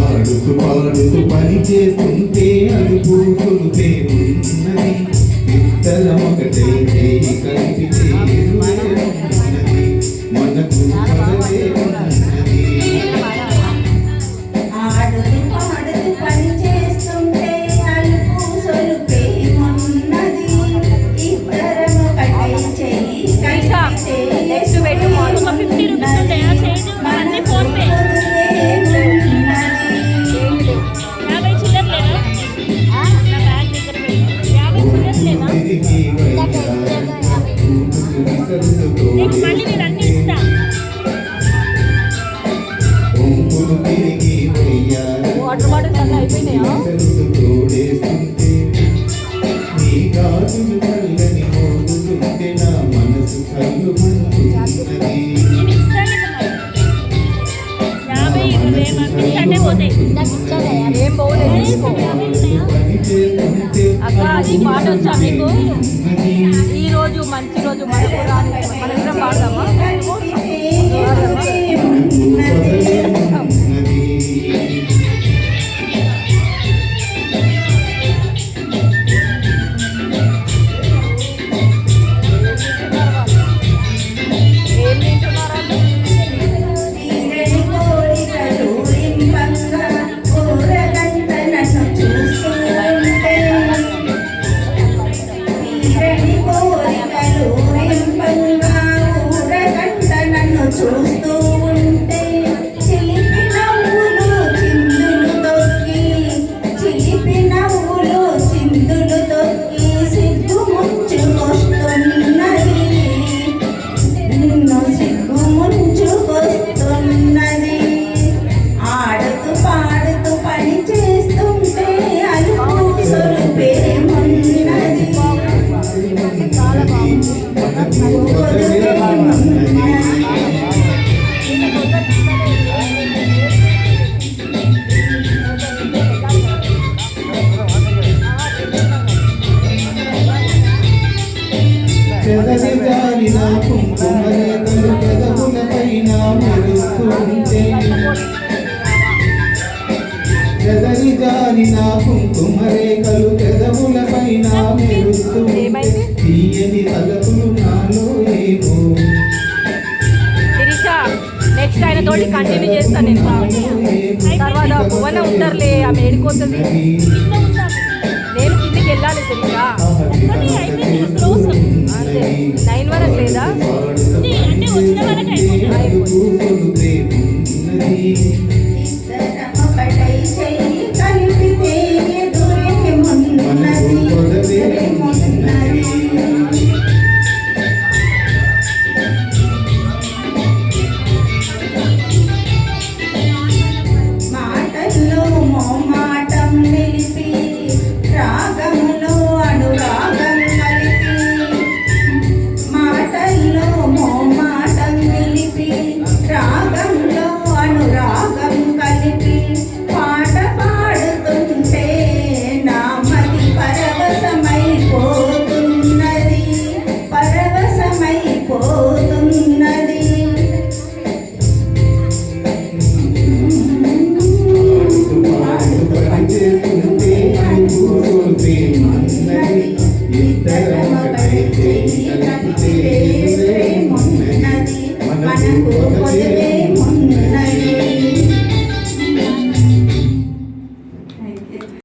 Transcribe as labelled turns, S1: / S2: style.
S1: ఆడుతూ పాడుతూ పని చేస్తుంటే అలుపు కొలుపే ఉన్నది ఇద్దరం ఒకటే చేయి కలిపితే ఉన్నది మనకు పదవే ఉన్నది
S2: ఆడుతూ పాడుతూ పని చేస్తుంటే అలుపు సొలుపే ఉన్నది ఇద్దరం ఒకటే చేయి కలిపితే
S3: నెక్స్ట్ పెట్టు ఒక 50 రూపీస్ ఉంటాయా చేంజ్ అన్ని ఫోన్ పే 50 చిల్లర లేదా నా బ్యాగ్ దగ్గర పెట్టు 50 చిల్లర లేదా నీకు మళ్ళీ నేను అన్ని ఇస్తా వాటర్ బాటిల్ అన్నీ అయిపోయినాయా ఏం పోలేదు అక్క అది పాట వచ్చా మీకు ఈ రోజు మంచి రోజు మనకు రాని మన ఇద్దరం పాడదామా
S2: చూస్తూ ఉంటే చిలిపి నవ్వులు చిందులు తొక్కి చిలిపి నవ్వులు చిందులు తొక్కి సిగ్గు ముంచుకొస్తున్నది నిన్ను సిగ్గు ముంచుకొస్తున్నది ఆడుతూ పాడుతూ పని చేస్తుంటే అలుపు సొలుపేమున్నది
S1: చెదరిగాలిన కుంకుమరేఖలు పెదవులపైన మెరుస్తుంటే చెదరిగాలిన కుంకుమరేఖలు పెదవులపైన మెరుస్తుంటే తీయని తలపులు నాలో ఏమో
S3: నెక్స్ట్ ఆయన తోటి కంటిన్యూ చేస్తాను నేను తర్వాత భువన ఉంటారులే ఆమె ఏడుకోతుంది నేను కిందికి వెళ్ళాలి తెలుసా అంతే 9 వరకు లేదా అంటే వచ్చిన వరకు అయిపోతుంది